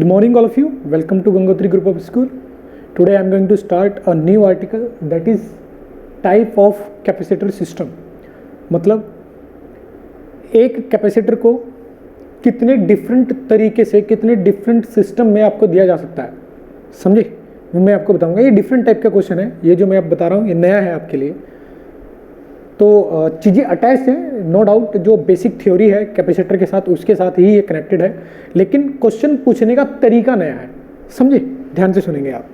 Good morning all of you. Welcome to Gangotri Group of School. Today I am going to start a new article that is type of capacitor system. मतलब एक capacitor को कितने different तरीके से कितने different system में आपको दिया जा सकता है, समझे? वो मैं आपको बताऊंगा. ये डिफरेंट टाइप का क्वेश्चन है. ये जो मैं आप बता रहा हूँ ये नया है आपके लिए. तो चीज़ें अटैच हैं, नो डाउट. जो बेसिक थ्योरी है कैपेसिटर के साथ उसके साथ ही ये कनेक्टेड है, लेकिन क्वेश्चन पूछने का तरीका नया है, समझे? ध्यान से सुनेंगे आप.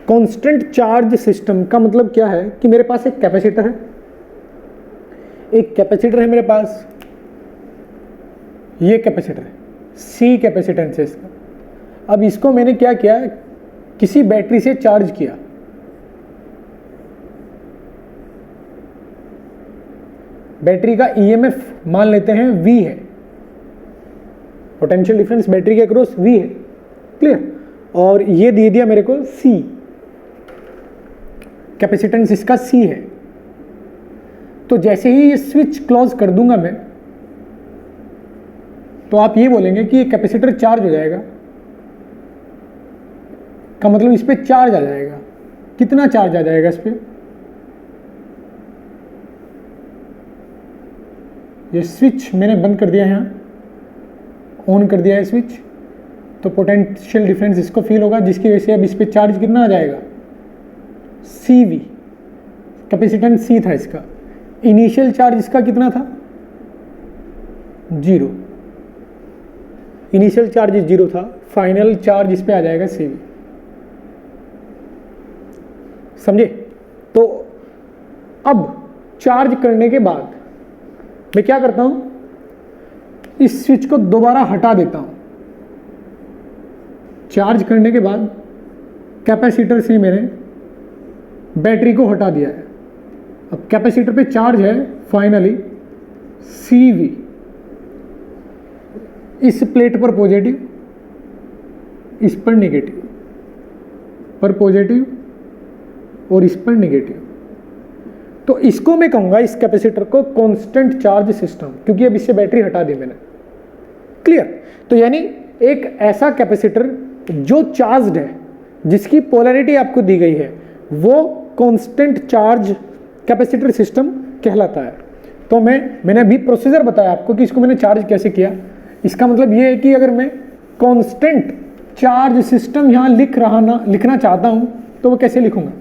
कांस्टेंट चार्ज सिस्टम का मतलब क्या है कि मेरे पास एक कैपेसिटर है, एक कैपेसिटर है मेरे पास, ये कैपेसिटर है, सी कैपेसिटेंस है इसका. अब इसको मैंने क्या किया, किसी बैटरी से चार्ज किया. बैटरी का ईएमएफ मान लेते हैं V है, पोटेंशियल डिफरेंस बैटरी के अक्रॉस V है, क्लियर? और ये दे दिया मेरे को C, कैपेसिटेंस इसका C है. तो जैसे ही ये स्विच क्लोज कर दूंगा मैं, तो आप ये बोलेंगे कि ये कैपेसिटर चार्ज हो जाएगा. का मतलब इस पे चार्ज आ जाएगा. कितना चार्ज आ जाएगा इस पे? ये स्विच मैंने बंद कर दिया है, यहाँ ऑन कर दिया है स्विच, तो पोटेंशियल डिफरेंस इसको फील होगा, जिसकी वजह से अब इस पे चार्ज कितना आ जाएगा? CV. कैपेसिटेंस C था इसका. इनिशियल चार्ज इसका कितना था? 0. इनिशियल चार्ज 0 था, फाइनल चार्ज इस पे आ जाएगा CV. समझे? तो अब चार्ज करने के बाद मैं क्या करता हूं, इस स्विच को दोबारा हटा देता हूं. चार्ज करने के बाद कैपेसिटर से मैंने बैटरी को हटा दिया है. अब कैपेसिटर पे चार्ज है फाइनली CV. इस प्लेट पर पॉजिटिव, इस पर नेगेटिव, पर पॉजिटिव और इस पर नेगेटिव. तो इसको मैं कहूंगा, इस कैपेसिटर को कांस्टेंट चार्ज सिस्टम, क्योंकि अब इससे बैटरी हटा दी मैंने. क्लियर? तो यानी एक ऐसा कैपेसिटर जो चार्ज्ड है, जिसकी पोलैरिटी आपको दी गई है, वो कांस्टेंट चार्ज कैपेसिटर सिस्टम कहलाता है. तो मैंने अभी प्रोसीजर बताया आपको कि इसको मैंने चार्ज कैसे किया. इसका मतलब ये है कि अगर मैं कांस्टेंट चार्ज सिस्टम यहां लिखना चाहता हूं तो वो कैसे लिखूंगा?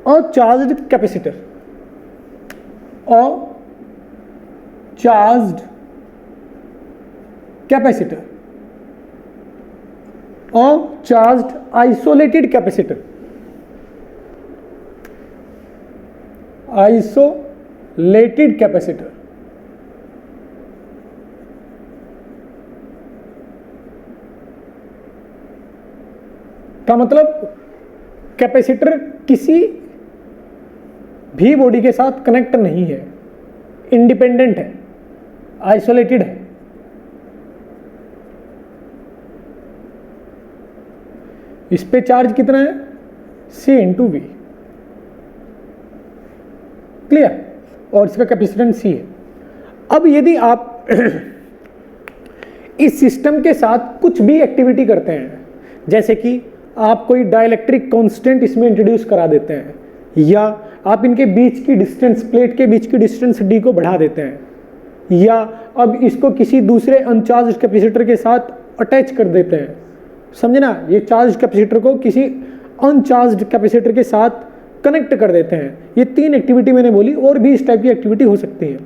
और चार्ज्ड कैपेसिटर, और चार्ज्ड कैपेसिटर, और charged isolated capacitor. Isolated capacitor. का मतलब कैपेसिटर किसी भी बॉडी के साथ कनेक्ट नहीं है, इंडिपेंडेंट है, आइसोलेटेड है. इस पे चार्ज कितना है? C × V. क्लियर? और इसका कैपेसिटेंस C है. अब यदि आप इस सिस्टम के साथ कुछ भी एक्टिविटी करते हैं, जैसे कि आप कोई डाइलेक्ट्रिक कांस्टेंट इसमें इंट्रोड्यूस करा देते हैं, या आप इनके बीच की डिस्टेंस, प्लेट के बीच की डिस्टेंस D को बढ़ा देते हैं, या अब इसको किसी दूसरे अनचार्ज कैपेसिटर के साथ अटैच कर देते हैं, समझे ना? ये चार्ज कैपेसिटर को किसी अनचार्ज कैपेसिटर के साथ कनेक्ट कर देते हैं. ये 3 एक्टिविटी मैंने बोली, और भी इस टाइप की एक्टिविटी हो सकती है.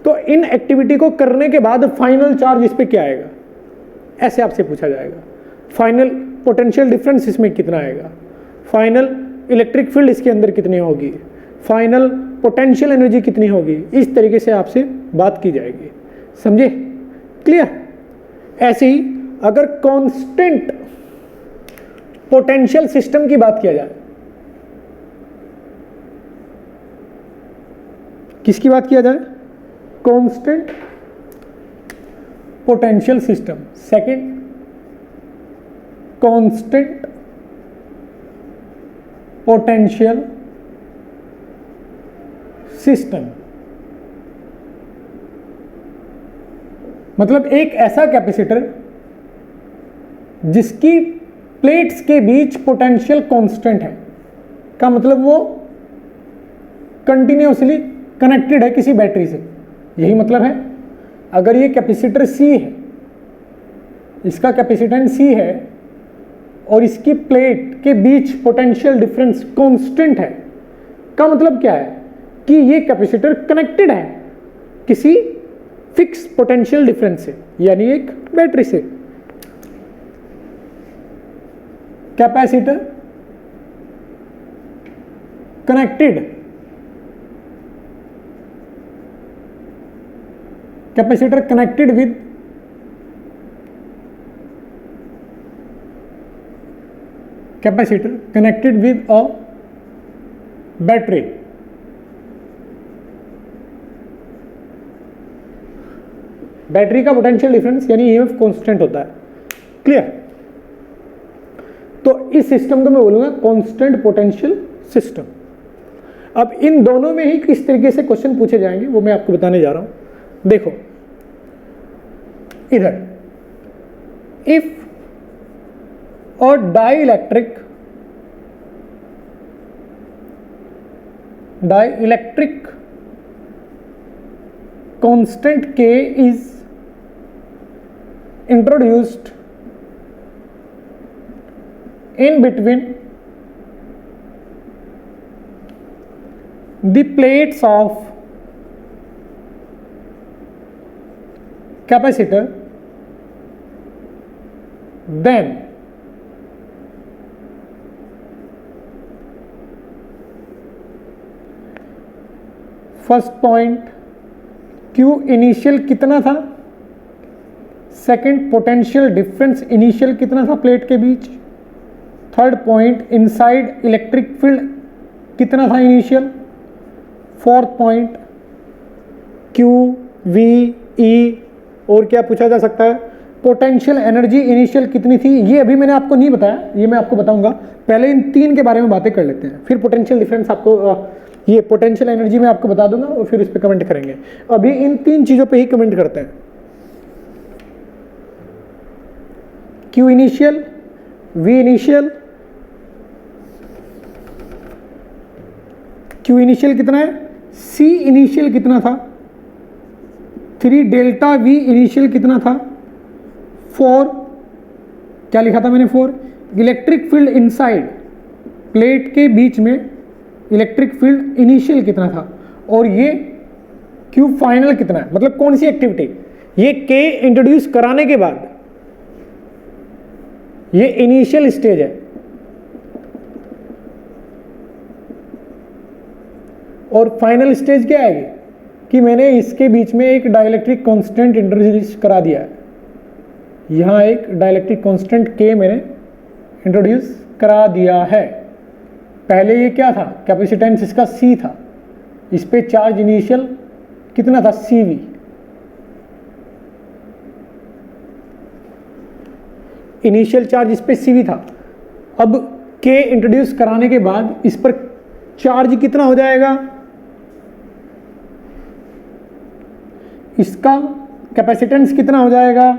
तो इन एक्टिविटी को करने के बाद फाइनल चार्ज इस पर क्या आएगा, ऐसे आपसे पूछा जाएगा. फाइनल पोटेंशियल डिफरेंस इसमें कितना आएगा, फाइनल इलेक्ट्रिक फील्ड इसके अंदर कितनी होगी, फाइनल पोटेंशियल एनर्जी कितनी होगी. इस तरीके से आपसे बात की जाएगी, समझे? क्लियर? ऐसे ही अगर कांस्टेंट पोटेंशियल सिस्टम की बात किया जाए, किसकी बात किया जाए? Constant potential system. Second, constant potential system, मतलब एक ऐसा कैपेसिटर जिसकी प्लेट्स के बीच पोटेंशियल कांस्टेंट है, का मतलब वो कंटिन्यूअसली कनेक्टेड है किसी बैटरी से, यही मतलब है। अगर ये कैपेसिटर C है, इसका कैपेसिटेंस C है और इसकी प्लेट के बीच पोटेंशियल डिफरेंस कांस्टेंट है, का मतलब क्या है कि ये कैपेसिटर कनेक्टेड है किसी फिक्स पोटेंशियल डिफरेंस से, यानी एक बैटरी से। Capacitor connected, capacitor connected with a battery. Battery का पोटेंशियल डिफरेंस यानी ईएमएफ कांस्टेंट होता है। क्लियर? तो इस सिस्टम को मैं बोलूंगा कांस्टेंट पोटेंशियल सिस्टम। अब इन दोनों में ही किस तरीके से क्वेश्चन पूछे जाएंगे वो मैं आपको बताने जा रहा हूं। देखो इधर, इफ और dielectric constant K is introduced in between the plates of capacitor, then first point Q initial कितना था, सेकंड पोटेंशियल डिफरेंस इनिशियल कितना था प्लेट के बीच, third point inside electric field कितना था initial, fourth point Q V E और क्या पूछा जा सकता है, पोटेंशियल एनर्जी इनिशियल कितनी थी। ये अभी मैंने आपको नहीं बताया, ये मैं आपको बताऊंगा। पहले इन तीन के बारे में बातें कर लेते हैं, फिर पोटेंशियल डिफरेंस आपको ये पोटेंशियल एनर्जी मैं आपको बता दूंगा और फिर इस पे कमेंट करेंगे। अभी इन तीन चीजों पे ही कमेंट करते हैं। Q initial, V initial, Q initial कितना है, C इनिशियल कितना था, 3 डेल्टा V इनिशियल कितना था, 4 क्या लिखा था मैंने, 4 इलेक्ट्रिक फील्ड इनसाइड प्लेट के बीच में इलेक्ट्रिक फील्ड इनिशियल कितना था, और ये Q फाइनल कितना है, मतलब कौन सी एक्टिविटी। ये K इंट्रोड्यूस कराने के बाद ये इनिशियल स्टेज है, और फाइनल स्टेज क्या आएगी कि मैंने इसके बीच में एक डाइलेक्ट्रिक कांस्टेंट इंट्रोड्यूस करा दिया है। यहां एक डाइलेक्ट्रिक कांस्टेंट K मैंने इंट्रोड्यूस करा दिया है। पहले ये क्या था, कैपेसिटेंस इसका C था, इस पे चार्ज इनिशियल कितना था, CV। इनिशियल चार्ज इस पे CV था। अब K इंट्रोड्यूस कराने के बाद इस पर चार्ज कितना हो जाएगा, इसका कैपेसिटेंस कितना हो जाएगा,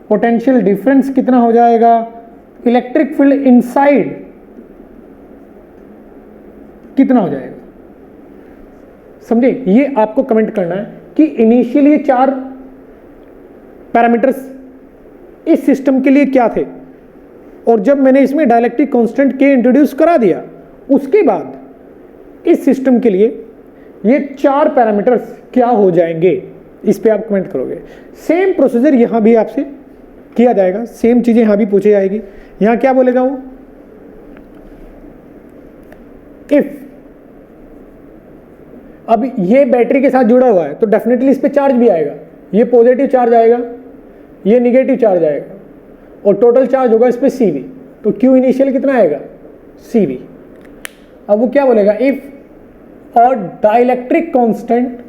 पोटेंशियल डिफरेंस कितना हो जाएगा, इलेक्ट्रिक फील्ड इनसाइड कितना हो जाएगा। समझे? ये आपको कमेंट करना है कि इनिशियल ये 4 पैरामीटर्स इस सिस्टम के लिए क्या थे, और जब मैंने इसमें डाइलेक्ट्रिक कांस्टेंट K इंट्रोड्यूस करा दिया उसके बाद इस सिस्टम के लिए ये 4 पैरामीटर्स क्या हो जाएंगे, इस पे आप कमेंट करोगे। सेम प्रोसीजर यहां भी आपसे किया जाएगा, सेम चीजें यहां भी पूछी जाएगी। यहां क्या बोलेगा वो, इफ अब ये बैटरी के साथ जुड़ा हुआ है तो डेफिनेटली इस पे चार्ज भी आएगा, ये पॉजिटिव चार्ज आएगा, ये निगेटिव चार्ज आएगा, और टोटल चार्ज होगा इस पे CV। तो Q इनिशियल कितना आएगा, CV। अब वो क्या बोलेगा, इफ और dielectric constant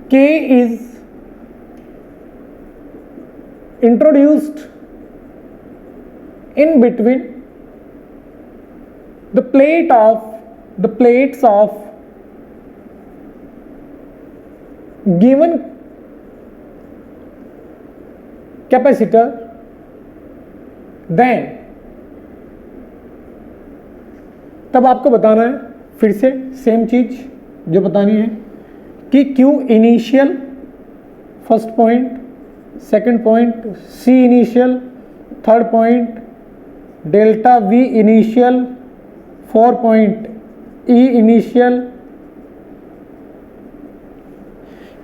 K is introduced in between the plates of given capacitor then, तब आपको बताना है फिर से सेम चीज जो बतानी है कि Q initial first point, second point C initial, third point delta V initial, four point E initial.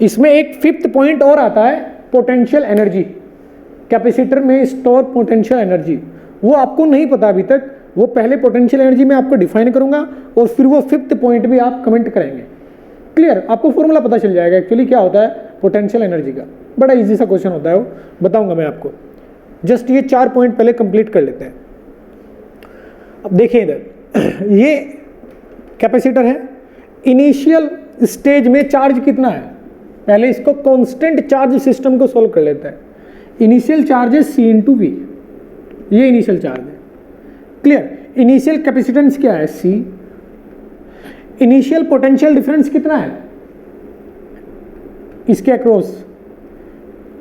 इसमें एक फिफ्थ पॉइंट और आता है पोटेंशियल एनर्जी, कैपेसिटर में स्टोर पोटेंशियल एनर्जी। वो आपको नहीं पता अभी तक, वो पहले पोटेंशियल एनर्जी में आपको डिफाइन करूंगा और फिर वो फिफ्थ पॉइंट भी आप कमेंट करेंगे। क्लियर, आपको फॉर्मूला पता चल जाएगा एक्चुअली क्या होता है पोटेंशियल एनर्जी का। बड़ा इजी सा क्वेश्चन होता है, वो बताऊंगा मैं आपको। जस्ट ये 4 पॉइंट पहले कंप्लीट कर लेते हैं। अब देखिए इधर ये कैपेसिटर है, इनिशियल स्टेज में चार्ज कितना है, पहले इसको कांस्टेंट चार्ज सिस्टम को सोल्व कर लेते हैं। इनिशियल चार्ज है C × V, ये इनिशियल चार्ज है। क्लियर, इनिशियल कैपेसिटेंस क्या है C, इनिशियल पोटेंशियल डिफरेंस कितना है इसके अक्रॉस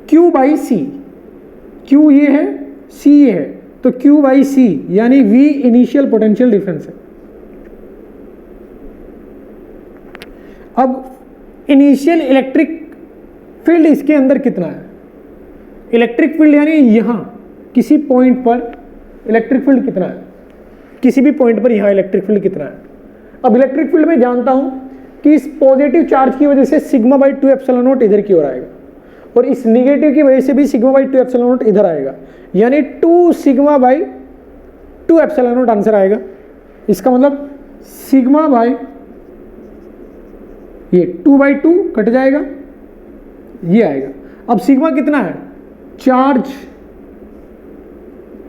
Q/C, Q ये है C ये है, तो Q/C यानी V इनिशियल पोटेंशियल डिफरेंस है। अब इनिशियल इलेक्ट्रिक फील्ड इसके अंदर कितना है, इलेक्ट्रिक फील्ड यानी यहां किसी पॉइंट पर इलेक्ट्रिक फील्ड कितना है, किसी भी पॉइंट पर यहां इलेक्ट्रिक फील्ड कितना है। अब इलेक्ट्रिक फील्ड में जानता हूं कि इस पॉजिटिव चार्ज की वजह से σ/2 ε0 इधर की ओर आएगा और इस निगेटिव की वजह से भी σ/2 ε0 इधर आएगा, यानी 2 σ/2 ε0 आंसर आएगा। इसका मतलब ये 2/2 कट जाएगा, ये आएगा। अब सिग्मा कितना है, charge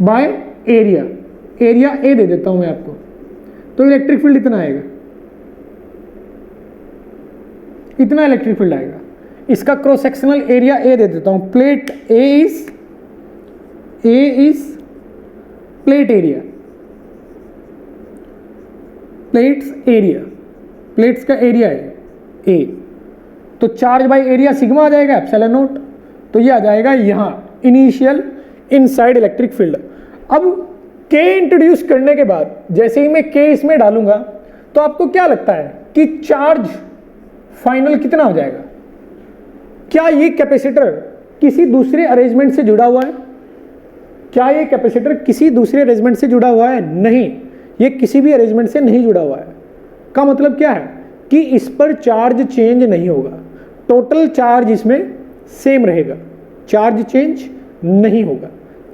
by area, area A दे देता हूं मैं आपको, तो इलेक्ट्रिक फील्ड इतना आएगा, इतना इलेक्ट्रिक फील्ड आएगा। इसका क्रॉस सेक्शनल एरिया ए दे देता हूं, plate A is plate area, plates का एरिया है ए, तो चार्ज बाय एरिया सिग्मा आ जाएगा ε0, तो ये आ जाएगा यहां इनिशियल इनसाइड इलेक्ट्रिक फील्ड। अब K इंट्रोड्यूस करने के बाद जैसे ही मैं K इसमें डालूंगा तो आपको क्या लगता है कि चार्ज फाइनल कितना हो जाएगा? क्या ये कैपेसिटर किसी दूसरे अरेंजमेंट से जुड़ा हुआ है? क्या ये कैपेसिटर किसी दूसरे अरेंजमेंट से जुड़ा हुआ है? नहीं, ये किसी भी अरेंजमेंट से नहीं जुड़ा हुआ है। का मतलब क्या है कि इस पर चार्ज चेंज नहीं होगा, टोटल चार्ज इसमें सेम रहेगा, चार्ज चेंज नहीं होगा।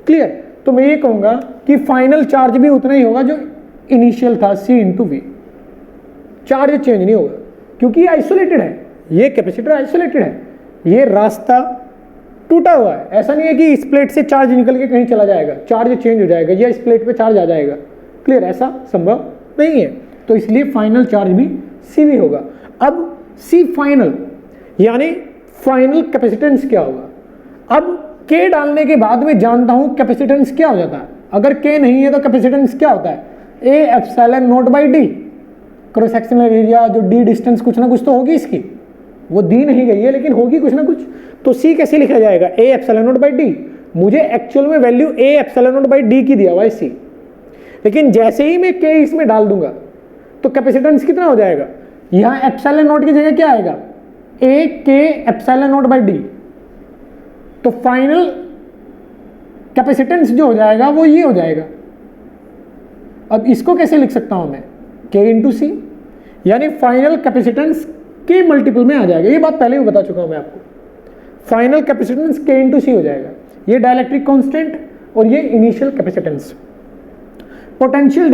क्लियर, तो मैं ये कहूंगा कि फाइनल चार्ज भी उतना ही होगा जो इनिशियल था C × V, चार्ज चेंज नहीं होगा क्योंकि ये आइसोलेटेड है, ये कैपेसिटर आइसोलेटेड है, ये रास्ता टूटा हुआ है। ऐसा नहीं है कि इस प्लेट से चार्ज निकल के कहीं चला जाएगा, चार्ज चेंज हो जाएगा या इस प्लेट पे चार्ज आ जाएगा। क्लियर, ऐसा संभव नहीं है, तो इसलिए फाइनल चार्ज भी CV होगा। अब C फाइनल यानी फाइनल कैपेसिटेंस क्या होगा? अब K डालने के बाद में जानता हूं कैपेसिटेंस क्या हो जाता है। अगर K नहीं है तो कैपेसिटेंस क्या होता है? A ε0/d, cross sectional area जो D डिस्टेंस कुछ ना कुछ तो होगी इसकी, वो दी नहीं गई है लेकिन होगी कुछ ना कुछ। तो C कैसे लिखा जाएगा? A ε0/d, मुझे एक्चुअल में वैल्यू A ε0/d की दिया हुआ है C, लेकिन जैसे ही मैं K इसमें डाल दूंगा तो कैपेसिटेंस कितना हो जाएगा? यहां ε0 की जगह क्या आएगा? A K ε0/d, तो फाइनल कैपेसिटेंस जो हो जाएगा वो ये हो जाएगा। अब इसको कैसे लिख सकता हूं मैं? K × C, यानी फाइनल कैपेसिटेंस के मल्टीपल में आ जाएगा। ये बात पहले भी बता चुका हूं मैं आपको, फाइनल कैपेसिटेंस K × C हो जाएगा। ये डाइलेक्ट्रिक कांस्टेंट और ये initial capacitance. Potential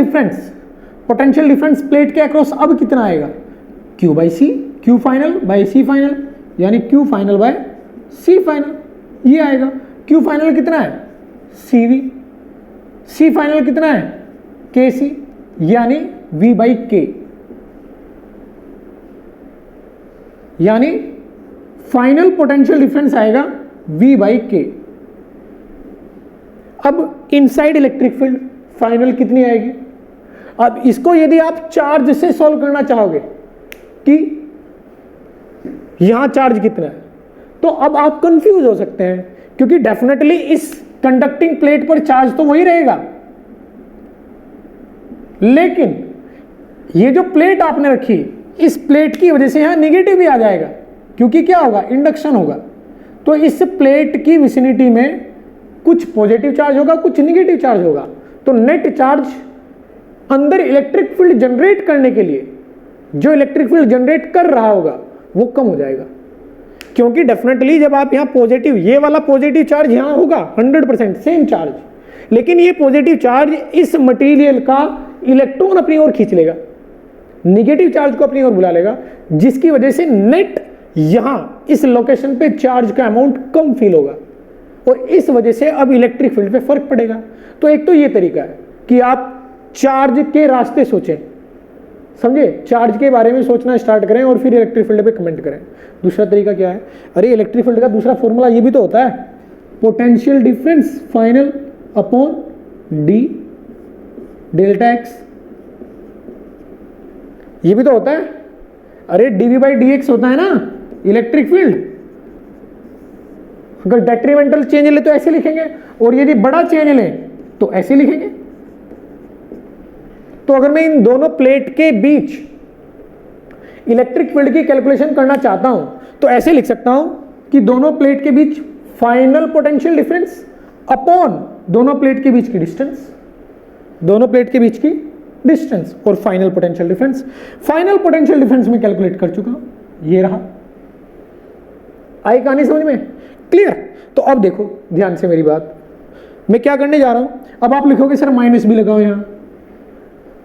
difference plate के अक्रॉस अब कितना आएगा? Q/C, Q final by C final, यानी Q final by C final, ये आएगा। Q फाइनल कितना है? CV, C फाइनल कितना है? KC, यानी V/K, यानी फाइनल पोटेंशियल डिफरेंस आएगा V/K। अब इनसाइड इलेक्ट्रिक फील्ड फाइनल कितनी आएगी? अब इसको यदि आप चार्ज से सॉल्व करना चाहोगे कि यहां चार्ज कितना है, तो अब आप कंफ्यूज हो सकते हैं क्योंकि डेफिनेटली इस कंडक्टिंग प्लेट पर चार्ज तो वही रहेगा, लेकिन ये जो प्लेट आपने रखी, इस प्लेट की वजह से यहां नेगेटिव भी आ जाएगा, क्योंकि क्या होगा, इंडक्शन होगा। तो इस प्लेट की विसिनिटी में कुछ पॉजिटिव चार्ज होगा, कुछ नेगेटिव चार्ज होगा। तो नेट चार्ज अंदर इलेक्ट्रिक फील्ड जनरेट करने के लिए जो इलेक्ट्रिक फील्ड जनरेट कर रहा होगा वो कम हो जाएगा, क्योंकि डेफिनेटली जब आप यहां पॉजिटिव, ये वाला पॉजिटिव चार्ज यहां होगा 100% सेम चार्ज, लेकिन ये पॉजिटिव चार्ज इस मटेरियल का इलेक्ट्रॉन अपनी ओर खींच लेगा, नेगेटिव चार्ज को अपनी ओर बुला लेगा, जिसकी वजह से नेट यहां इस लोकेशन पे चार्ज का अमाउंट कम फील होगा, और इस वजह से अब इलेक्ट्रिक फील्ड पे फर्क पड़ेगा। तो एक तो ये तरीका है कि आप चार्ज के रास्ते सोचें, समझे, चार्ज के बारे में सोचना स्टार्ट करें और फिर इलेक्ट्रिक फील्ड पे कमेंट करें। दूसरा तरीका क्या है, अरे इलेक्ट्रिक फील्ड का दूसरा फॉर्मूला ये भी तो होता है, potential difference final upon D delta x, ये भी तो होता है। अरे डीवी बाई डी एक्स होता है ना इलेक्ट्रिक फील्ड। अगर डेट्रीमेंटल चेंज ले तो ऐसे लिखेंगे, और यदि बड़ा चेंज ले तो ऐसे लिखेंगे। तो अगर मैं इन दोनों प्लेट के बीच इलेक्ट्रिक फील्ड की कैलकुलेशन करना चाहता हूं तो ऐसे लिख सकता हूं कि दोनों प्लेट के बीच फाइनल पोटेंशियल डिफरेंस अपॉन दोनों प्लेट के बीच की डिस्टेंस, दोनों प्लेट के बीच की डिस्टेंस और final potential difference. Final potential difference में कैलकुलेट कर चुका हूं, ये रहा। आई कहानी समझ में, क्लियर। तो अब देखो ध्यान से मेरी बात, मैं क्या करने जा रहा हूं। अब आप लिखोगे सर माइनस भी लगाओ, यहां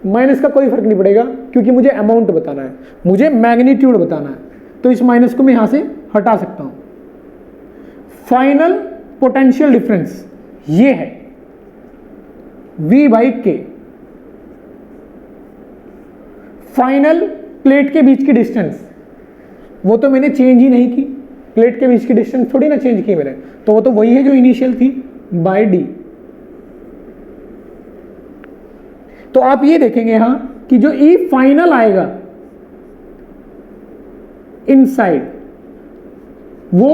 माइनस का कोई फर्क नहीं पड़ेगा, क्योंकि मुझे अमाउंट बताना है, मुझे मैग्नीट्यूड बताना है, तो इस माइनस को मैं यहां से हटा सकता हूं। फाइनल पोटेंशियल डिफरेंस ये है V बाई के, फाइनल प्लेट के बीच की डिस्टेंस, वो तो मैंने चेंज ही नहीं की, प्लेट के बीच की डिस्टेंस थोड़ी ना चेंज की मैंने, तो वो तो वही है जो इनिशियल थी, बाय डी। तो आप ये देखेंगे यहां कि जो ई फाइनल आएगा इनसाइड वो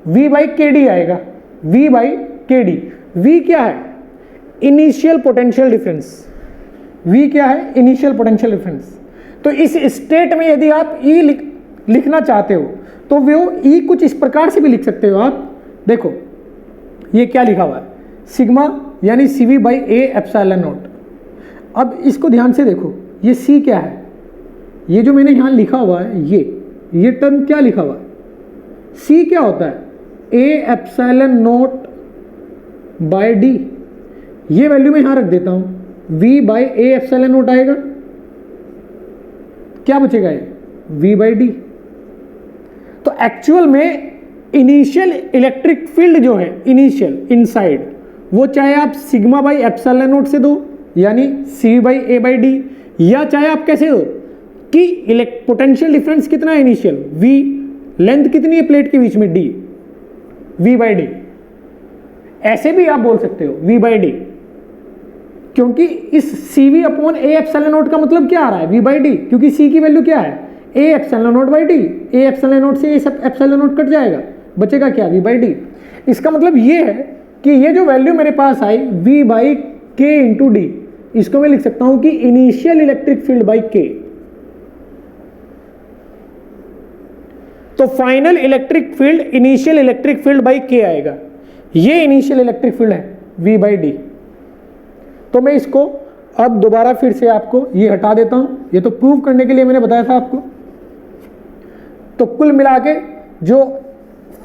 V बाई के डी आएगा, V बाई के डी। V क्या है, इनिशियल पोटेंशियल डिफरेंस, V क्या है, इनिशियल पोटेंशियल डिफरेंस। तो इस स्टेट में यदि आप E लिखना चाहते हो तो वो E कुछ इस प्रकार से भी लिख सकते हो आप। देखो ये क्या लिखा हुआ है, सिग्मा यानी CV by A epsilon not. अब इसको ध्यान से देखो, ये C क्या है, ये जो मैंने यहां लिखा हुआ है ये टर्म क्या लिखा हुआ है, C क्या होता है, A epsilon naught by D. ये वैल्यू मैं यहां रख देता हूं, V by A epsilon naught आएगा, क्या बचेगा ये V बाई डी। तो एक्चुअल में इनिशियल इलेक्ट्रिक फील्ड जो है इनिशियल इनसाइड, वो चाहे आप सिग्मा बाई एप्सिलॉन नॉट से दो यानी CV by A by D, या चाहे आप कैसे दो कि पोटेंशियल डिफरेंस कितना है इनिशियल V, लेंथ कितनी है प्लेट के बीच में D, V बाई डी। ऐसे भी आप बोल सकते हो V बाई डी, क्योंकि इस CV upon A epsilon not का मतलब क्या आ रहा है, V बाई डी, क्योंकि C की वैल्यू क्या है, A epsilon not by D. A epsilon not से ये सब एप्सिलॉन नॉट कट जाएगा, बचेगा क्या, V बाई डी। इसका मतलब ये है कि ये जो वैल्यू मेरे पास आई V बाई के इंटू डी, इसको मैं लिख सकता हूं कि इनिशियल इलेक्ट्रिक फील्ड बाई के। तो final electric field initial electric field by के आएगा, ये इनिशियल इलेक्ट्रिक फील्ड है V बाई डी। तो मैं इसको अब दोबारा फिर से आपको ये हटा देता हूं, ये तो प्रूव करने के लिए मैंने बताया था आपको। तो कुल मिला के जो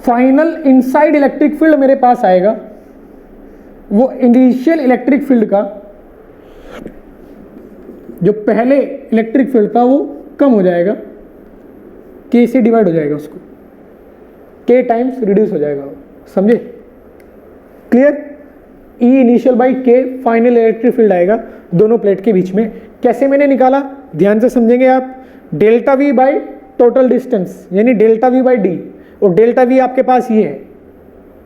फाइनल इनसाइड इलेक्ट्रिक फील्ड मेरे पास आएगा वो इनिशियल इलेक्ट्रिक फील्ड का जो पहले इलेक्ट्रिक फील्ड था वो कम हो जाएगा, के से डिवाइड हो जाएगा, उसको के टाइम्स रिड्यूस हो जाएगा, समझे, क्लियर। E इनिशियल बाई के फाइनल इलेक्ट्रिक फील्ड आएगा दोनों प्लेट के बीच में। कैसे मैंने निकाला, ध्यान से समझेंगे आप। Delta V by total distance यानी डेल्टा V बाई डी, और डेल्टा V आपके पास ये है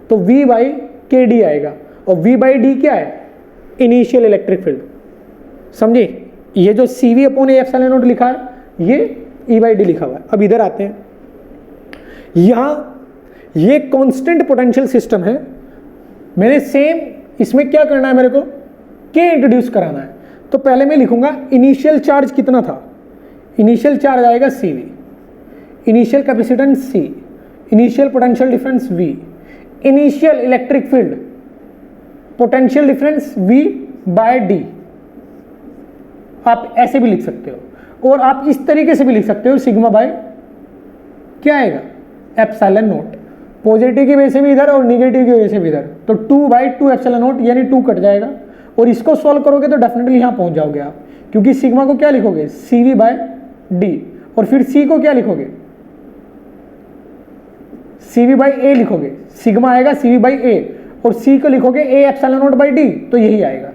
तो V बाई के डी आएगा, और V बाई डी क्या है, इनिशियल इलेक्ट्रिक फील्ड, समझे। ये जो CV upon A epsilon not लिखा है ये E बाई डी लिखा हुआ है। अब इधर आते हैं, यहां ये कांस्टेंट पोटेंशियल सिस्टम है, मैंने सेम इसमें क्या करना है, मेरे को के इंट्रोड्यूस कराना है। तो पहले मैं लिखूंगा इनिशियल चार्ज कितना था, इनिशियल चार्ज आएगा CV, initial capacitance C, initial potential difference V, initial electric field potential difference V by D। आप ऐसे भी लिख सकते हो और आप इस तरीके से भी लिख सकते हो, सिग्मा बाय क्या आएगा एप्सिलॉन नॉट, पॉजिटिव की वजह से भी इधर और निगेटिव की वजह से भी इधर, तो 2/2 एप्सिलॉन नॉट यानी 2 कट जाएगा। और इसको सॉल्व करोगे तो डेफिनेटली यहां पहुंच जाओगे आप, क्योंकि सिग्मा को क्या लिखोगे CV बाय D, और फिर C को क्या लिखोगे CV बाय A लिखोगे, सिग्मा आएगा CV बाय A, और C को लिखोगे A epsilon naught by D, तो यही आएगा,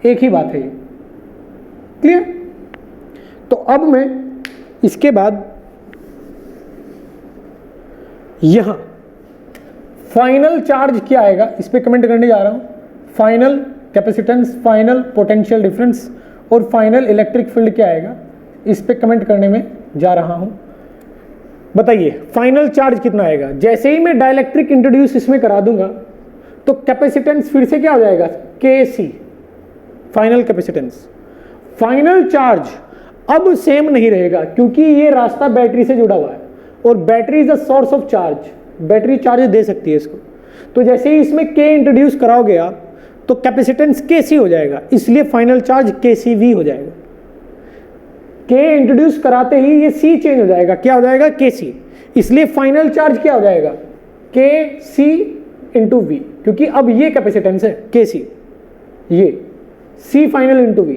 एक ही बात है ये। क्लियर? तो अब मैं इसके बाद यहां फाइनल चार्ज क्या आएगा इस पे कमेंट करने जा रहा हूं, final capacitance, final potential difference और फाइनल इलेक्ट्रिक फील्ड क्या आएगा इस पे कमेंट करने में जा रहा हूं। बताइए फाइनल चार्ज कितना आएगा। जैसे ही मैं डाइलेक्ट्रिक इंट्रोड्यूस इसमें करा दूंगा तो कैपेसिटेंस फिर से क्या हो जाएगा KC, final capacitance. Final charge अब सेम नहीं रहेगा, क्योंकि ये रास्ता बैटरी से जुड़ा हुआ है और battery is a source of charge, battery charge दे सकती है इसको। तो जैसे ही इसमें K इंट्रोड्यूस कराओगे आप तो कैपेसिटेंस KC हो जाएगा, इसलिए फाइनल चार्ज KCV हो जाएगा। K इंट्रोड्यूस कराते ही ये C चेंज हो जाएगा, क्या हो जाएगा KC, इसलिए फाइनल चार्ज क्या हो जाएगा KC इंटू V, क्योंकि अब ये कैपेसिटेंस है KC, ये C final into V।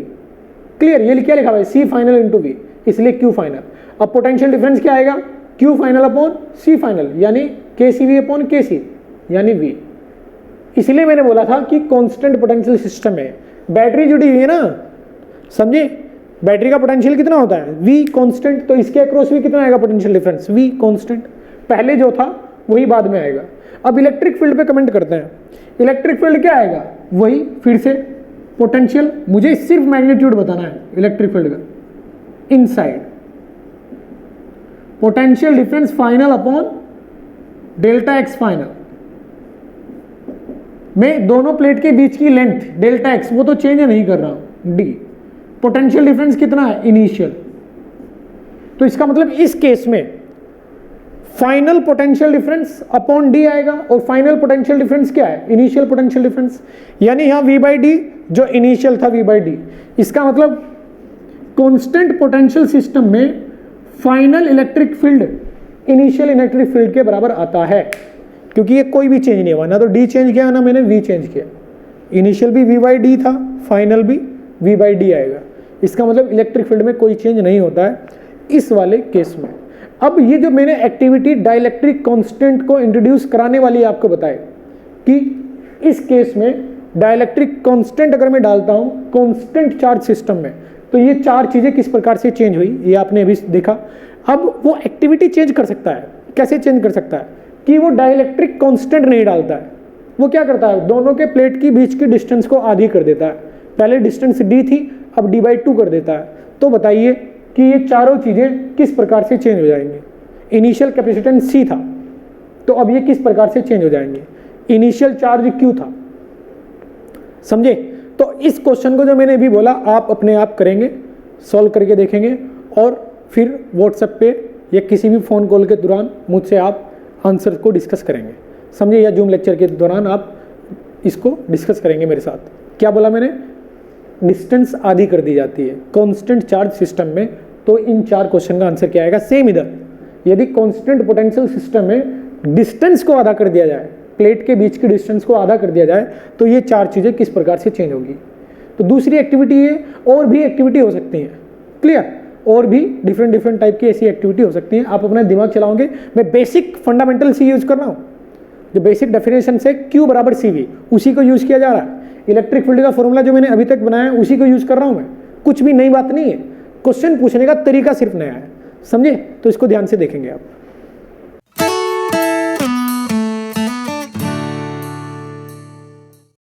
Clear? ये क्या लिखा हुआ है C फाइनल इंटू V, इसलिए Q फाइनल। अब पोटेंशियल डिफरेंस क्या आएगा Q final upon C final, यानी KCV अपॉन KC यानी V। इसलिए मैंने बोला था कि कांस्टेंट पोटेंशियल सिस्टम है, बैटरी जुड़ी हुई है ना, समझे? बैटरी का पोटेंशियल कितना होता है V कांस्टेंट, तो इसके अक्रॉस भी कितना आएगा पोटेंशियल डिफरेंस V कांस्टेंट, पहले जो था वही बाद में आएगा। अब इलेक्ट्रिक फील्ड पे कमेंट करते हैं, इलेक्ट्रिक फील्ड क्या आएगा वही फिर से पोटेंशियल, मुझे सिर्फ मैग्नीट्यूड बताना है इलेक्ट्रिक फील्ड का, inside potential difference final upon delta x final. मैं दोनों प्लेट के बीच की लेंथ डेल्टा एक्स वो तो चेंज नहीं कर रहा हूं, D पोटेंशियल डिफरेंस कितना है इनिशियल। तो इसका मतलब इस केस में final potential difference upon D आएगा, और फाइनल पोटेंशियल डिफरेंस क्या है इनिशियल पोटेंशियल डिफरेंस, यानी यहां V बाई D जो इनिशियल था V बाई D। इसका मतलब कांस्टेंट पोटेंशियल सिस्टम में final electric field initial electric field के बराबर आता है, क्योंकि ये कोई भी चेंज नहीं हुआ, ना तो D चेंज किया ना मैंने V चेंज किया। इनिशियल भी V बाई D था, फाइनल भी V बाई D आएगा। इसका मतलब इलेक्ट्रिक फील्ड में कोई चेंज नहीं होता है इस वाले केस में। अब ये जो मैंने एक्टिविटी डाइलेक्ट्रिक कांस्टेंट को इंट्रोड्यूस कराने वाली आपको बताए कि इस केस में डाइलेक्ट्रिक कांस्टेंट अगर मैं डालता हूं कांस्टेंट चार्ज सिस्टम में, तो ये चार चीजें किस प्रकार से चेंज हुई ये आपने अभी देखा। अब वो एक्टिविटी चेंज कर सकता है, कैसे चेंज कर सकता है कि वो डाइलेक्ट्रिक कांस्टेंट नहीं डालता है, वो क्या करता है दोनों के प्लेट के बीच की डिस्टेंस को आधी कर देता है। पहले डिस्टेंस D थी, अब D/2 कर देता है। तो बताइए कि ये चारों चीजें किस प्रकार से चेंज हो जाएंगी। इनिशियल कैपेसिटेंस C था, तो अब ये किस प्रकार से चेंज हो जाएंगे। इनिशियल चार्ज Q था, समझे? तो इस क्वेश्चन को जो मैंने अभी बोला आप अपने आप करेंगे, सॉल्व करके देखेंगे, और फिर व्हाट्सएप पे या किसी भी फ़ोन कॉल के दौरान मुझसे आप आंसर को डिस्कस करेंगे, समझे? या जूम लेक्चर के दौरान आप इसको डिस्कस करेंगे मेरे साथ। क्या बोला मैंने? डिस्टेंस आधी कर दी जाती है कांस्टेंट चार्ज सिस्टम में, तो इन चार क्वेश्चन का आंसर क्या आएगा सेम इधर। यदि कांस्टेंट पोटेंशियल सिस्टम में डिस्टेंस को आधा कर दिया जाए, प्लेट के बीच की डिस्टेंस को आधा कर दिया जाए, तो ये चार चीजें किस प्रकार से चेंज होगी। तो दूसरी एक्टिविटी है, और भी एक्टिविटी हो सकती है, क्लियर? और भी डिफरेंट टाइप की ऐसी एक्टिविटी हो सकती है, आप अपना दिमाग चलाओगे। मैं बेसिक फंडामेंटल सी यूज कर रहा हूँ, जो बेसिक डेफिनेशन से Q बराबर CV उसी को यूज किया जा रहा है। इलेक्ट्रिक फील्ड का फॉर्मूला जो मैंने अभी तक बनाया है उसी को यूज कर रहा हूँ मैं, कुछ भी नई बात नहीं है। क्वेश्चन पूछने का तरीका सिर्फ नया है, समझे? तो इसको ध्यान से देखेंगे आप।